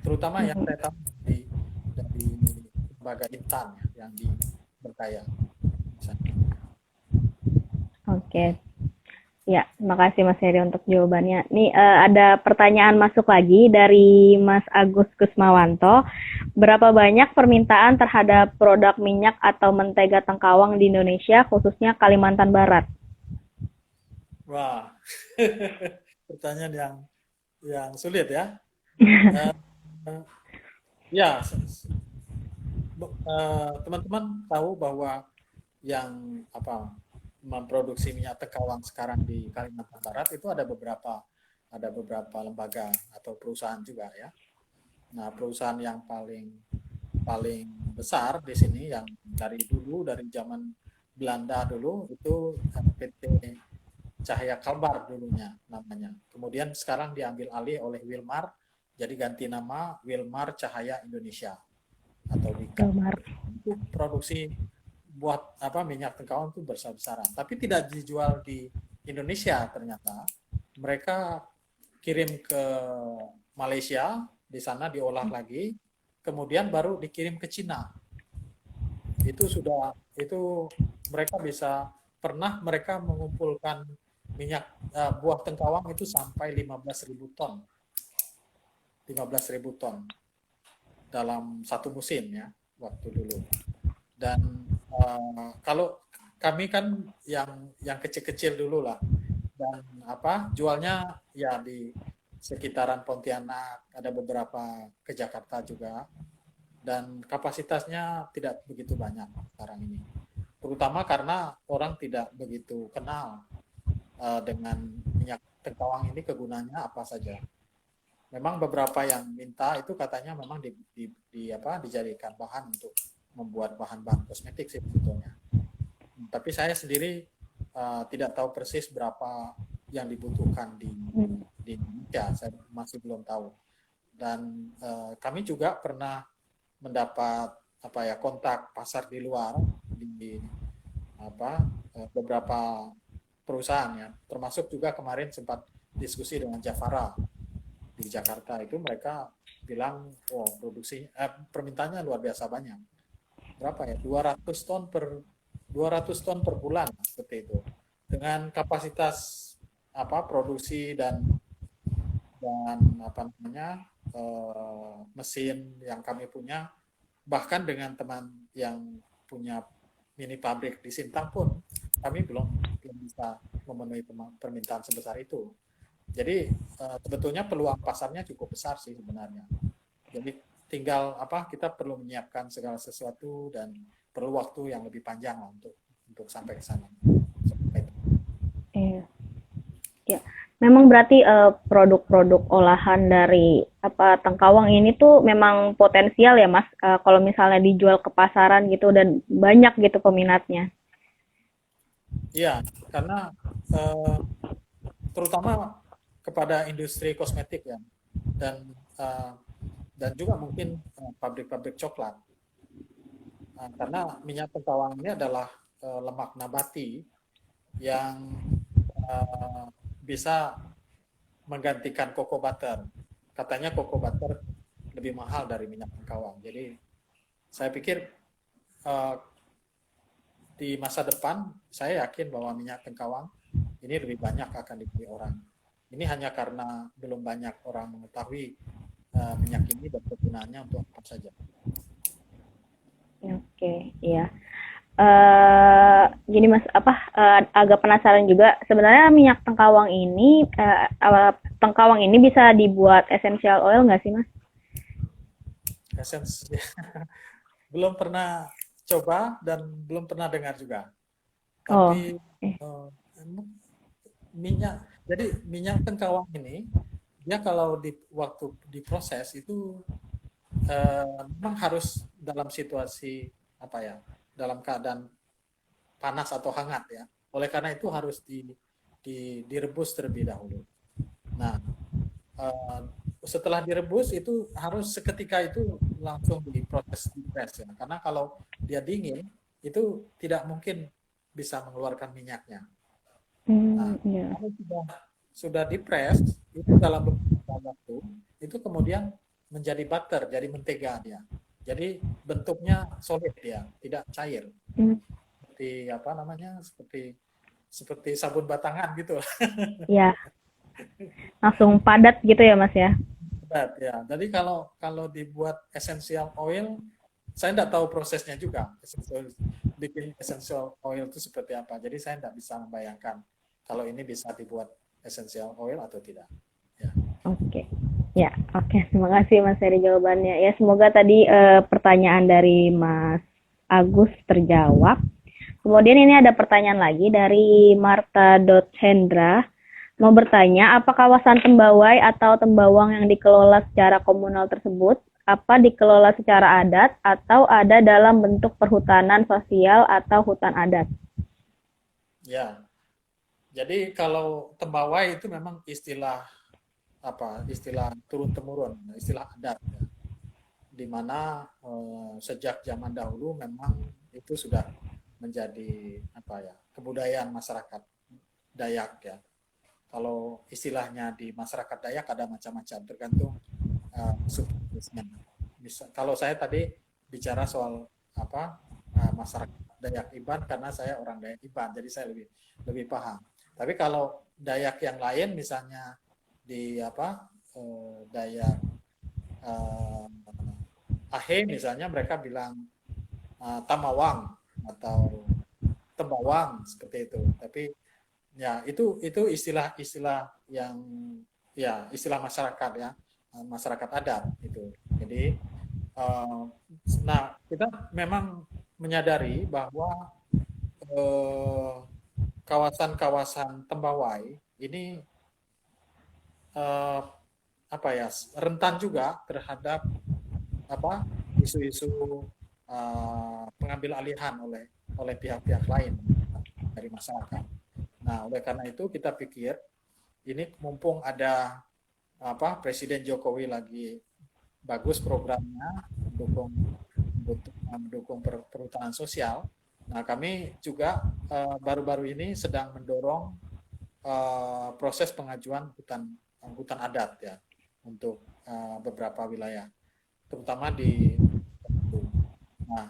terutama yang Hmm. saya tahu dari lembaga intan yang di Berkaya. Oke. Ya, terima kasih Mas Heri untuk jawabannya. Nih ada pertanyaan masuk lagi dari Mas Agus Kusmawanto. Berapa banyak permintaan terhadap produk minyak atau mentega tengkawang di Indonesia, khususnya Kalimantan Barat? Wah, pertanyaan yang sulit ya. Uh, ya, teman-teman tahu bahwa yang memproduksi minyak tengkawang sekarang di Kalimantan Barat itu ada beberapa lembaga atau perusahaan juga ya. Nah, perusahaan yang paling paling besar di sini yang dari zaman Belanda dulu itu PT Cahaya Kalbar dulunya namanya. Kemudian sekarang diambil alih oleh Wilmar, jadi ganti nama Wilmar Cahaya Indonesia atau WICA. Gambar. Itu produksi buat minyak tengkawang itu besar-besaran, tapi tidak dijual di Indonesia ternyata. Mereka kirim ke Malaysia, di sana diolah lagi, kemudian baru dikirim ke Cina. Itu mereka mengumpulkan minyak buah tengkawang itu sampai 15.000 ton. 15.000 ton dalam satu musim ya waktu dulu. Dan kalau kami kan yang kecil-kecil dulu lah dan jualnya ya di sekitaran Pontianak, ada beberapa ke Jakarta juga. dan kapasitasnya tidak begitu banyak sekarang ini. Terutama karena orang tidak begitu kenal dengan minyak tengkawang ini kegunaannya apa saja. Memang beberapa yang minta itu katanya memang dijadikan bahan untuk membuat bahan-bahan kosmetik sih sebetulnya. Tapi saya sendiri tidak tahu persis berapa yang dibutuhkan di Indonesia, saya masih belum tahu. Dan kami juga pernah mendapat kontak pasar di luar di beberapa perusahaan ya, termasuk juga kemarin sempat diskusi dengan Javara di Jakarta. Itu mereka bilang produksi permintaannya luar biasa banyak. Berapa ya? 200 ton per bulan seperti itu. Dengan kapasitas produksi dan mesin yang kami punya, bahkan dengan teman yang punya mini pabrik di Sintang pun kami belum bisa memenuhi permintaan sebesar itu. Jadi sebetulnya peluang pasarnya cukup besar sih sebenarnya. Jadi tinggal kita perlu menyiapkan segala sesuatu dan perlu waktu yang lebih panjang untuk sampai ke sana. Iya. Ya, memang berarti produk-produk olahan dari tengkawang ini tuh memang potensial ya Mas, kalau misalnya dijual ke pasaran gitu dan banyak gitu peminatnya. Iya, karena terutama kepada industri kosmetik ya, dan juga mungkin pabrik-pabrik coklat, karena minyak tengkawang ini adalah lemak nabati yang bisa menggantikan cocoa butter. Katanya cocoa butter lebih mahal dari minyak tengkawang. Jadi saya pikir di masa depan saya yakin bahwa minyak tengkawang ini lebih banyak akan dibeli orang. Ini hanya karena belum banyak orang mengetahui minyak ini dan kegunaannya untuk apa saja. Oke, iya. Gini Mas, agak penasaran juga. Sebenarnya minyak tengkawang ini bisa dibuat essential oil nggak sih Mas? Essence belum pernah coba dan belum pernah dengar juga. Oh, Tapi minyak tengkawang ini dia kalau waktu diproses itu memang harus dalam situasi dalam keadaan panas atau hangat ya. Oleh karena itu harus direbus terlebih dahulu. Nah, setelah direbus itu harus seketika itu langsung diproses di press ya. Karena kalau dia dingin itu tidak mungkin bisa mengeluarkan minyaknya. Nah, iya. kalau sudah dipres itu dalam beberapa waktu itu kemudian menjadi butter, jadi mentega dia. Jadi bentuknya solid dia, tidak cair. Seperti sabun batangan gitu. Iya, langsung padat gitu ya Mas ya? Padat ya. Jadi kalau dibuat essential oil, saya tidak tahu prosesnya juga. Bikin essential oil itu seperti apa. Jadi saya tidak bisa membayangkan kalau ini bisa dibuat essential oil atau tidak. Ya. Oke. Ya, oke. Terima kasih Mas Heri jawabannya. Ya, semoga tadi pertanyaan dari Mas Agus terjawab. Kemudian ini ada pertanyaan lagi dari Marta.Hendra. Mau bertanya, apa kawasan Tembawai atau Tembawang yang dikelola secara komunal tersebut dikelola secara adat atau ada dalam bentuk perhutanan sosial atau hutan adat? Ya. Jadi kalau Tembawai itu memang istilah turun temurun, istilah adat ya. Di mana sejak zaman dahulu memang itu sudah menjadi kebudayaan masyarakat Dayak ya. Kalau istilahnya di masyarakat Dayak ada macam-macam tergantung sukunya. Kalau saya tadi bicara soal masyarakat Dayak Iban karena saya orang Dayak Iban, jadi saya lebih paham. Tapi kalau Dayak yang lain misalnya di Dayak Ahe misalnya mereka bilang Tamawang atau Tembawang seperti itu. Tapi ya itu istilah-istilah yang istilah masyarakat ya, masyarakat adat itu. Jadi Nah, kita memang menyadari bahwa eh, kawasan-kawasan Tembawai ini eh, apa ya, rentan juga terhadap apa isu-isu pengambil alihan oleh pihak-pihak lain dari masyarakat. Nah, oleh karena itu kita pikir ini mumpung ada Presiden Jokowi lagi bagus programnya mendukung mendukung perhutanan sosial. Nah, kami juga baru-baru ini sedang mendorong proses pengajuan hutan adat ya untuk beberapa wilayah, terutama di. Nah,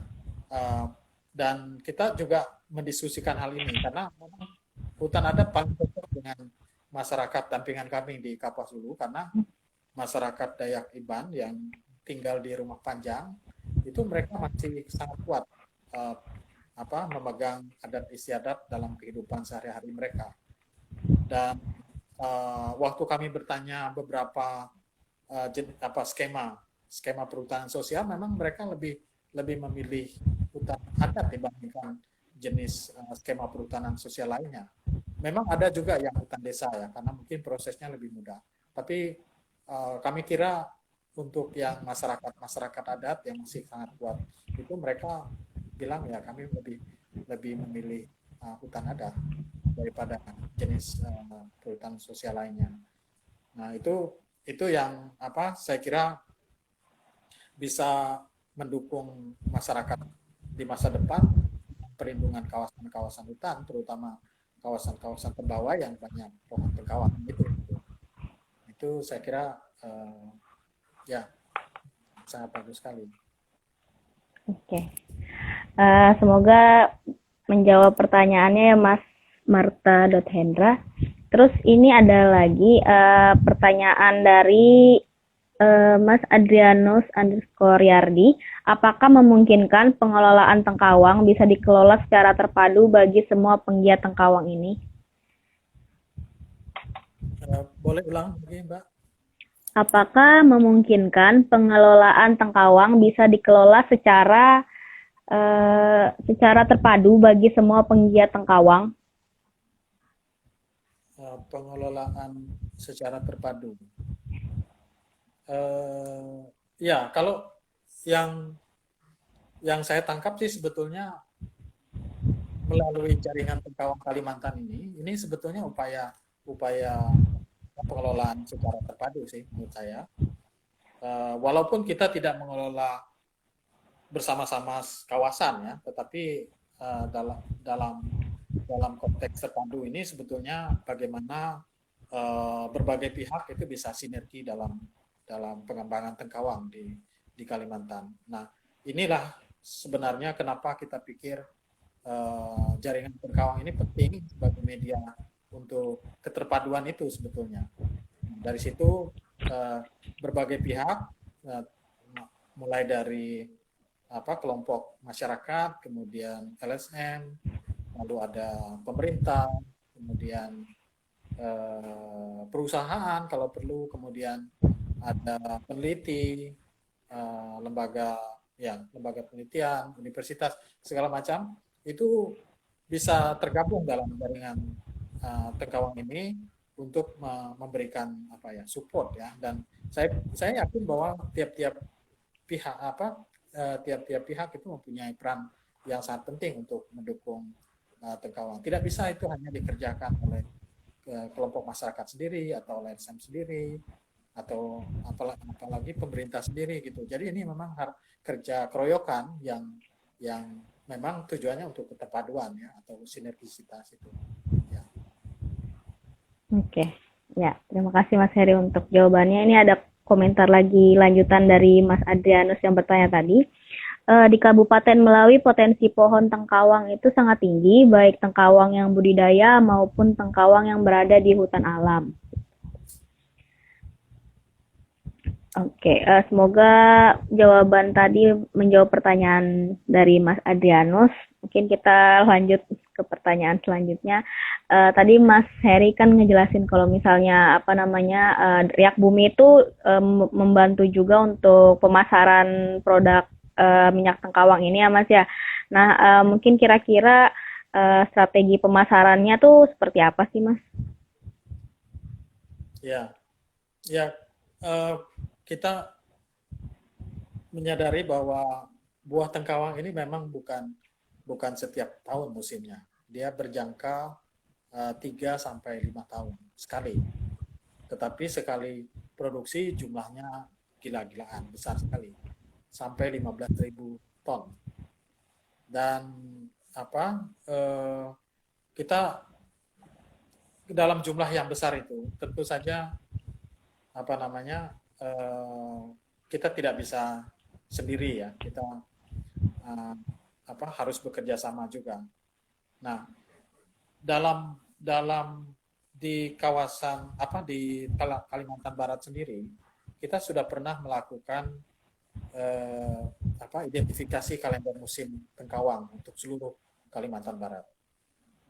dan kita juga mendiskusikan hal ini karena hutan adat paling cocok dengan masyarakat dampingan kami di Kapuas Hulu, karena masyarakat Dayak Iban yang tinggal di Rumah Panjang itu mereka masih sangat kuat memegang adat istiadat dalam kehidupan sehari-hari mereka. Dan waktu kami bertanya beberapa skema perhutanan sosial, memang mereka lebih memilih hutan adat dibandingkan jenis skema perhutanan sosial lainnya. Memang ada juga yang hutan desa ya, karena mungkin prosesnya lebih mudah. Tapi kami kira untuk yang masyarakat adat yang masih sangat kuat itu mereka bilang ya kami lebih memilih hutan adat daripada jenis perhutanan sosial lainnya. Nah, itu yang saya kira bisa mendukung masyarakat di masa depan, perlindungan kawasan-kawasan hutan, terutama kawasan-kawasan Tembawai yang banyak pohon tengkawang itu saya kira ya sangat bagus sekali. Oke. Semoga menjawab pertanyaannya ya Mas Marta Hendra. Terus ini ada lagi pertanyaan dari Mas Adrianus _Yardi. Apakah memungkinkan pengelolaan Tengkawang bisa dikelola secara terpadu bagi semua penggiat Tengkawang ini? Boleh ulang lagi, Mbak? Apakah memungkinkan pengelolaan Tengkawang bisa dikelola secara terpadu bagi semua penggiat Tengkawang? Pengelolaan secara terpadu. Ya, kalau yang saya tangkap sih sebetulnya melalui jaringan Tengkawang Kalimantan ini sebetulnya upaya pengelolaan secara terpadu sih menurut saya. Walaupun kita tidak mengelola bersama-sama kawasan ya, tetapi dalam konteks terpadu ini sebetulnya bagaimana berbagai pihak itu bisa sinergi dalam pengembangan Tengkawang di Kalimantan. Nah, inilah sebenarnya kenapa kita pikir jaringan Tengkawang ini penting sebagai media untuk keterpaduan itu sebetulnya. Dari situ berbagai pihak, mulai dari kelompok masyarakat, kemudian LSM, lalu ada pemerintah, kemudian perusahaan kalau perlu, kemudian ada peneliti, lembaga penelitian, universitas, segala macam itu bisa tergabung dalam jaringan Tengkawang ini untuk memberikan support ya. Dan saya yakin bahwa tiap-tiap pihak itu mempunyai peran yang sangat penting untuk mendukung Tengkawang. Tidak bisa itu hanya dikerjakan oleh kelompok masyarakat sendiri atau LSM sendiri atau apalagi pemerintah sendiri gitu. Jadi ini memang kerja keroyokan yang memang tujuannya untuk keterpaduan ya atau sinergisitas itu. Ya. Oke, ya terima kasih Mas Heri untuk jawabannya. Ini ada komentar lagi lanjutan dari Mas Adrianus yang bertanya tadi. Di Kabupaten Melawi potensi pohon tengkawang itu sangat tinggi, baik tengkawang yang budidaya maupun tengkawang yang berada di hutan alam. Oke, semoga jawaban tadi menjawab pertanyaan dari Mas Adrianus. Mungkin kita lanjut ke pertanyaan selanjutnya. Tadi Mas Heri kan ngejelasin kalau misalnya Riak Bumi itu membantu juga untuk pemasaran produk minyak tengkawang ini ya Mas ya. Nah, mungkin kira-kira strategi pemasarannya tuh seperti apa sih Mas? Ya, ya, eh, kita menyadari bahwa buah tengkawang ini memang bukan setiap tahun musimnya. Dia berjangka 3 sampai 5 tahun sekali. Tetapi sekali produksi jumlahnya gila-gilaan, besar sekali. Sampai 15.000 ton. Dan apa kita dalam jumlah yang besar itu tentu saja apa namanya kita tidak bisa sendiri ya, kita uh, harus bekerja sama juga. Nah, dalam dalam di kawasan di Kalimantan Barat sendiri kita sudah pernah melakukan eh, identifikasi kalender musim tengkawang untuk seluruh Kalimantan Barat.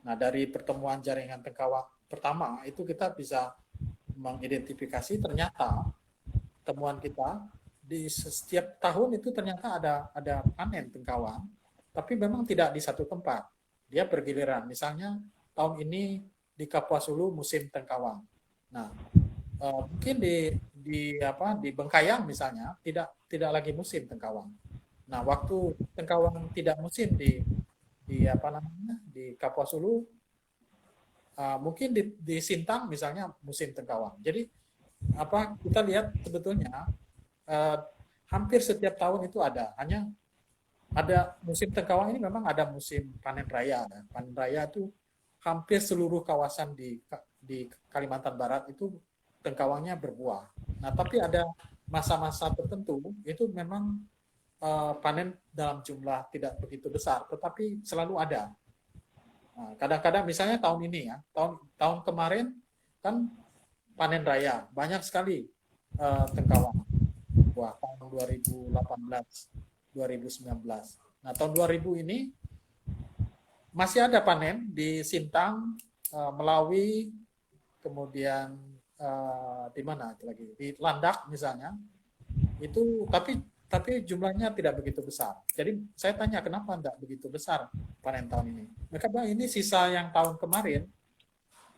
Nah, dari pertemuan jaringan tengkawang pertama itu kita bisa mengidentifikasi ternyata temuan kita di setiap tahun itu ternyata ada panen tengkawang, tapi memang tidak di satu tempat. Dia bergiliran. Misalnya tahun ini di Kapuas Hulu musim tengkawang. Nah, mungkin di Bengkayang misalnya tidak lagi musim tengkawang. Nah, waktu tengkawang tidak musim di Kapuas Hulu, mungkin di Sintang misalnya musim tengkawang. Jadi kita lihat sebetulnya uh, hampir setiap tahun itu hanya ada musim tengkawang ini memang ada musim panen raya. Panen raya itu hampir seluruh kawasan di Kalimantan Barat itu tengkawangnya berbuah. Nah, tapi ada masa-masa tertentu itu memang panen dalam jumlah tidak begitu besar, tetapi selalu ada. Nah, kadang-kadang misalnya tahun ini ya, tahun kemarin kan panen raya, banyak sekali tengkawang buah tahun 2018, 2019. Nah, tahun 2000 ini masih ada panen di Sintang, Melawi, kemudian di mana lagi? Di Landak misalnya. Itu tapi jumlahnya tidak begitu besar. Jadi saya tanya kenapa tidak begitu besar panen tahun ini. Mereka bilang ini sisa yang tahun kemarin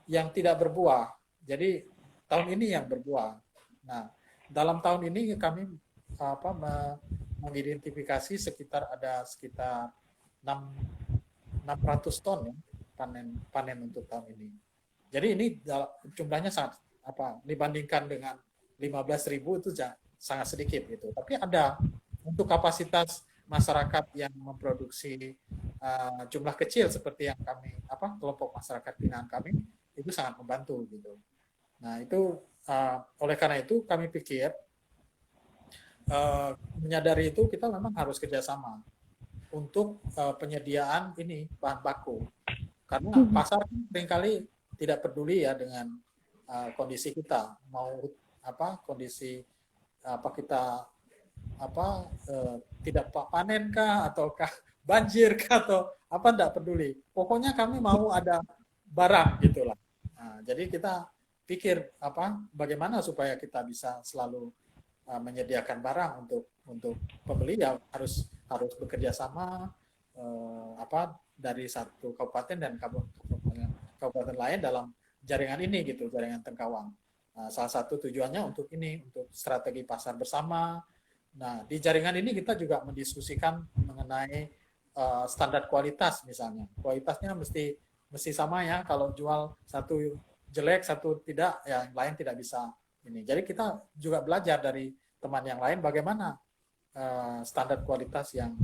yang tidak berbuah. Jadi tahun ini yang berbuah. Nah, dalam tahun ini kami mengidentifikasi sekitar 600 ton ya panen untuk tahun ini. Jadi ini jumlahnya sangat dibandingkan dengan 15.000 itu sangat sedikit gitu. Tapi ada untuk kapasitas masyarakat yang memproduksi jumlah kecil seperti yang kami kelompok masyarakat binaan kami itu sangat membantu gitu. Nah, itu oleh karena itu kami pikir menyadari itu kita memang harus kerjasama untuk penyediaan ini bahan baku, karena pasar seringkali tidak peduli ya dengan kondisi kita, mau kondisi kita tidak panen kah ataukah banjir kah atau tidak peduli, pokoknya kami mau ada barang gitulah. Nah, jadi kita pikir bagaimana supaya kita bisa selalu menyediakan barang untuk pembeli, ya harus bekerja sama dari satu kabupaten dan kabupaten lain dalam jaringan ini gitu, jaringan tengkawang. Nah, salah satu tujuannya untuk strategi pasar bersama. Nah, di jaringan ini kita juga mendiskusikan mengenai standar kualitas misalnya. Kualitasnya mesti sama ya. Kalau jual satu jelek, satu tidak, ya yang lain tidak bisa ini. Jadi kita juga belajar dari teman yang lain bagaimana standar kualitas yang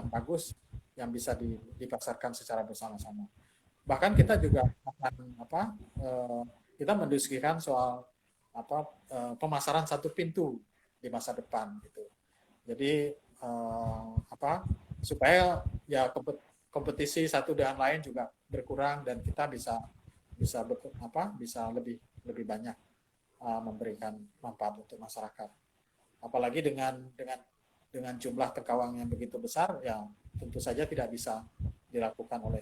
bagus yang bisa dipasarkan secara bersama-sama. Bahkan kita juga akan kita mendiskusikan soal pemasaran satu pintu di masa depan gitu. Jadi supaya ya kompetisi satu dengan lain juga berkurang dan kita bisa lebih banyak memberikan manfaat untuk masyarakat. Apalagi dengan jumlah tengkawang yang begitu besar, ya tentu saja tidak bisa dilakukan oleh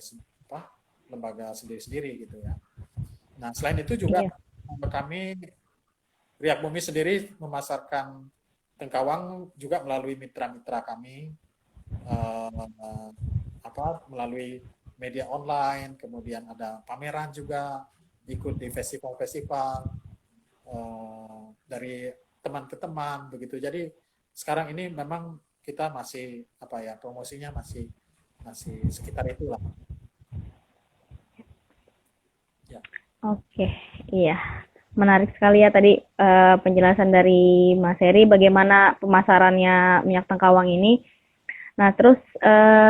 lembaga sendiri-sendiri gitu ya. Nah, selain itu juga kami Riak Bumi sendiri memasarkan Tengkawang juga melalui mitra-mitra kami, eh, melalui media online, kemudian ada pameran juga, ikut di festival-festival dari teman ke teman begitu. Jadi sekarang ini memang kita masih promosinya masih masih sekitar itulah. Ya. Oke, iya. Menarik sekali ya tadi penjelasan dari Mas Heri bagaimana pemasarannya minyak tengkawang ini. Nah, terus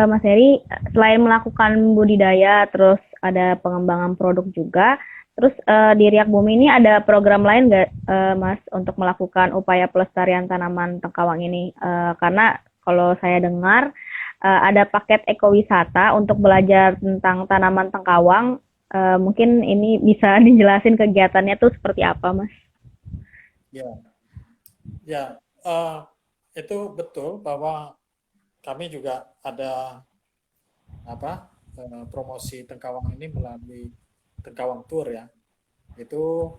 Mas Heri selain melakukan budidaya, terus ada pengembangan produk juga. Terus di Riak Bumi ini ada program lain nggak, Mas, untuk melakukan upaya pelestarian tanaman tengkawang ini? Karena kalau saya dengar ada paket ekowisata untuk belajar tentang tanaman tengkawang. Mungkin ini bisa dijelasin kegiatannya tuh seperti apa, Mas? Ya, ya, itu betul bahwa kami juga ada promosi Tengkawang ini melalui Tengkawang Tour ya. Itu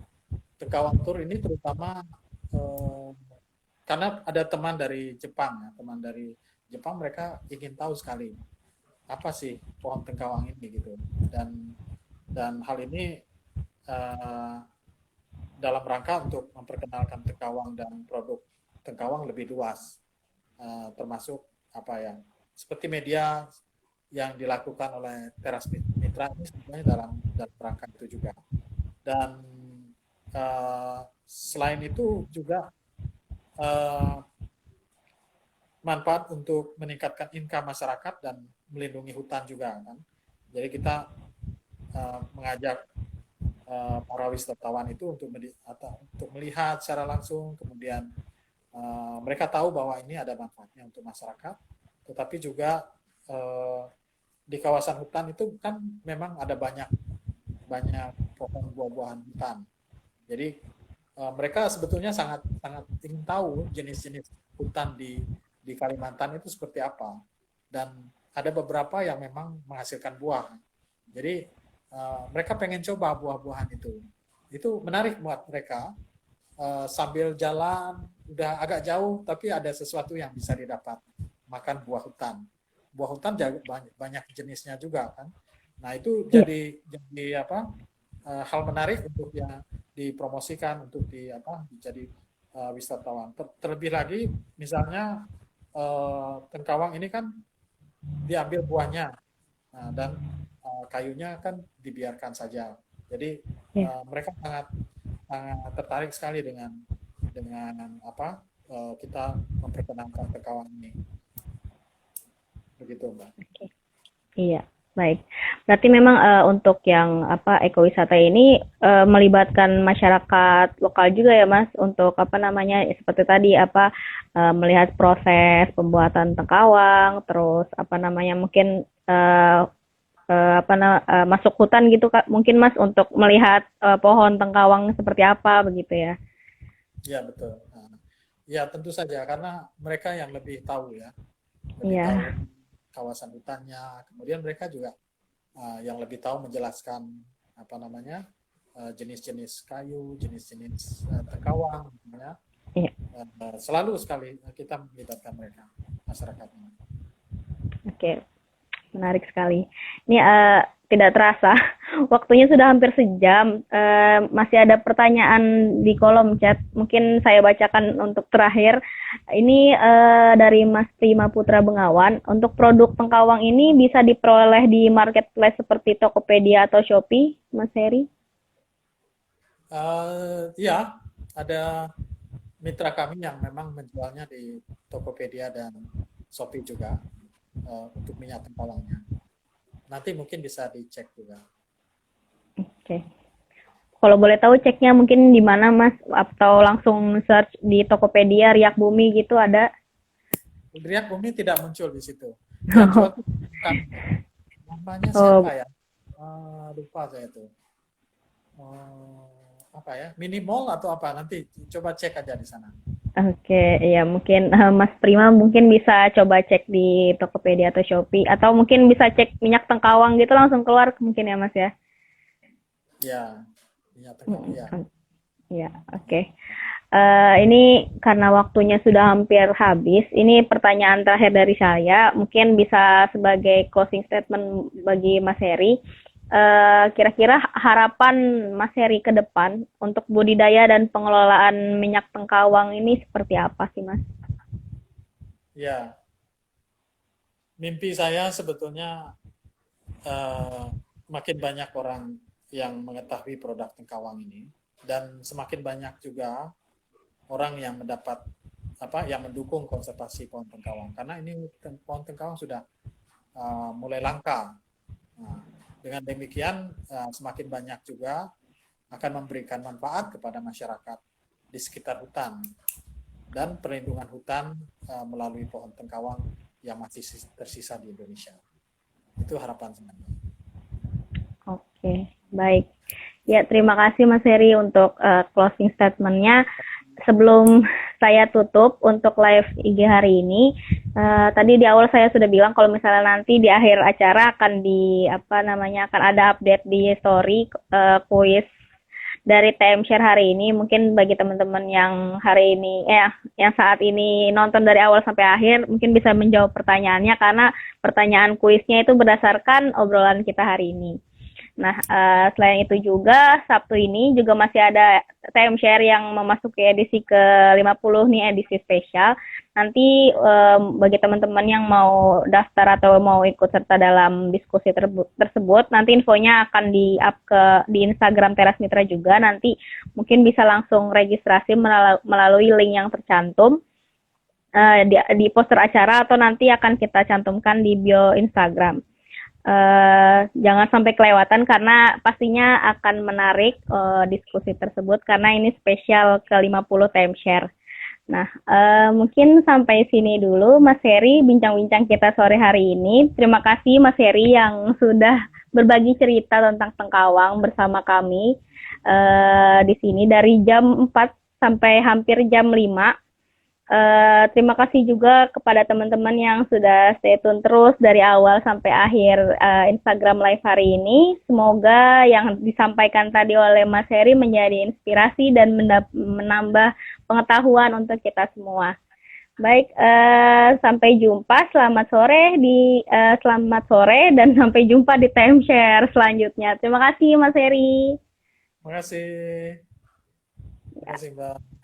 Tengkawang Tour ini terutama eh, karena ada teman dari Jepang ya, teman dari Jepang mereka ingin tahu sekali apa sih pohon tengkawang ini gitu. Dan hal ini eh, dalam rangka untuk memperkenalkan tengkawang dan produk tengkawang lebih luas, termasuk seperti media yang dilakukan oleh Teras Mitra ini sebenarnya dalam rangka itu juga. Dan selain itu juga manfaat untuk meningkatkan income masyarakat dan melindungi hutan juga kan. Jadi kita mengajak para wisatawan itu untuk melihat secara langsung, kemudian mereka tahu bahwa ini ada manfaatnya untuk masyarakat, tetapi juga di kawasan hutan itu kan memang ada banyak pohon buah-buahan hutan. Jadi mereka sebetulnya sangat ingin tahu jenis-jenis hutan di Kalimantan itu seperti apa. Dan ada beberapa yang memang menghasilkan buah. Jadi mereka pengen coba buah-buahan itu. Itu menarik buat mereka. Sambil jalan udah agak jauh tapi ada sesuatu yang bisa didapat, makan buah hutan. Buah hutan banyak jenisnya juga kan. Nah itu jadi hal menarik untuk yang dipromosikan untuk jadi wisatawan. Terlebih lagi misalnya tengkawang ini kan diambil buahnya, dan kayunya kan dibiarkan saja. Jadi mereka sangat tertarik sekali dengan kita memperkenalkan tengkawang ini. Begitu, Mbak. Oke. Iya, baik. Berarti memang untuk yang ekowisata ini melibatkan masyarakat lokal juga ya, Mas, untuk seperti tadi melihat proses pembuatan tengkawang, terus mungkin masuk hutan gitu Kak, mungkin Mas untuk melihat pohon tengkawang seperti apa begitu ya. Ya, betul. Ya, tentu saja karena mereka yang lebih tahu ya. Lebih Iya. tahu kawasan hutannya, kemudian mereka juga yang lebih tahu menjelaskan jenis-jenis kayu, jenis-jenis tengkawang, ya. Iya. Selalu sekali kita melibatkan mereka, masyarakatnya. Oke, menarik sekali. Ini tidak terasa, waktunya sudah hampir sejam. Masih ada pertanyaan di kolom chat. Mungkin saya bacakan untuk terakhir. Ini dari Mas Prima Putra Bengawan. Untuk produk tengkawang ini bisa diperoleh di marketplace seperti Tokopedia atau Shopee, Mas Heri? Iya, ada mitra kami yang memang menjualnya di Tokopedia dan Shopee juga untuk minyak tengkawangnya. Nanti mungkin bisa dicek juga. Oke. Kalau boleh tahu ceknya mungkin di mana Mas? Atau langsung search di Tokopedia Riak Bumi gitu ada? Riak Bumi tidak muncul di situ. Yang jual itu bukan namanya siapa ya? Lupa saya itu. Mini Mall atau apa? Nanti coba cek aja di sana. Oke, ya mungkin Mas Prima mungkin bisa coba cek di Tokopedia atau Shopee, atau mungkin bisa cek minyak tengkawang gitu langsung keluar mungkin ya Mas ya? Ya, minyak tengkawang ya. Ya, oke. Ini karena waktunya sudah hampir habis. Ini pertanyaan terakhir dari saya. Mungkin bisa sebagai closing statement bagi Mas Heri. Kira-kira harapan Mas Heri ke depan untuk budidaya dan pengelolaan minyak tengkawang ini seperti apa sih, Mas? Ya, mimpi saya sebetulnya eh, makin banyak orang yang mengetahui produk tengkawang ini dan semakin banyak juga orang yang mendapat yang mendukung konservasi pohon tengkawang karena ini pohon tengkawang sudah mulai langka. Nah, dengan demikian semakin banyak juga akan memberikan manfaat kepada masyarakat di sekitar hutan dan perlindungan hutan melalui pohon tengkawang yang masih tersisa di Indonesia. Itu harapan saya. Oke, baik. Ya, terima kasih Mas Heri untuk closing statement-nya. Sebelum saya tutup untuk live IG hari ini, tadi di awal saya sudah bilang kalau misalnya nanti di akhir acara akan akan ada update di story kuis dari TM Share hari ini. Mungkin bagi teman-teman yang hari ini yang saat ini nonton dari awal sampai akhir mungkin bisa menjawab pertanyaannya karena pertanyaan kuisnya itu berdasarkan obrolan kita hari ini. Nah, selain itu juga Sabtu ini juga masih ada TM Share yang memasuki edisi ke-50 nih, edisi spesial. Nanti bagi teman-teman yang mau daftar atau mau ikut serta dalam diskusi tersebut, nanti infonya akan di-up di Instagram Teras Mitra juga. Nanti mungkin bisa langsung registrasi melalui link yang tercantum di poster acara atau nanti akan kita cantumkan di bio Instagram. Jangan sampai kelewatan karena pastinya akan menarik diskusi tersebut karena ini spesial ke-50 TM Share. Nah, mungkin sampai sini dulu Mas Heri bincang-bincang kita sore hari ini. Terima kasih Mas Heri yang sudah berbagi cerita tentang tengkawang bersama kami di sini dari jam 4 sampai hampir jam 5. Terima kasih juga kepada teman-teman yang sudah stay tune terus dari awal sampai akhir Instagram Live hari ini. Semoga yang disampaikan tadi oleh Mas Heri menjadi inspirasi dan menambah pengetahuan untuk kita semua. Baik, sampai jumpa. Selamat sore dan sampai jumpa di Time Share selanjutnya. Terima kasih Mas Heri. Terima kasih. Terima kasih Mbak.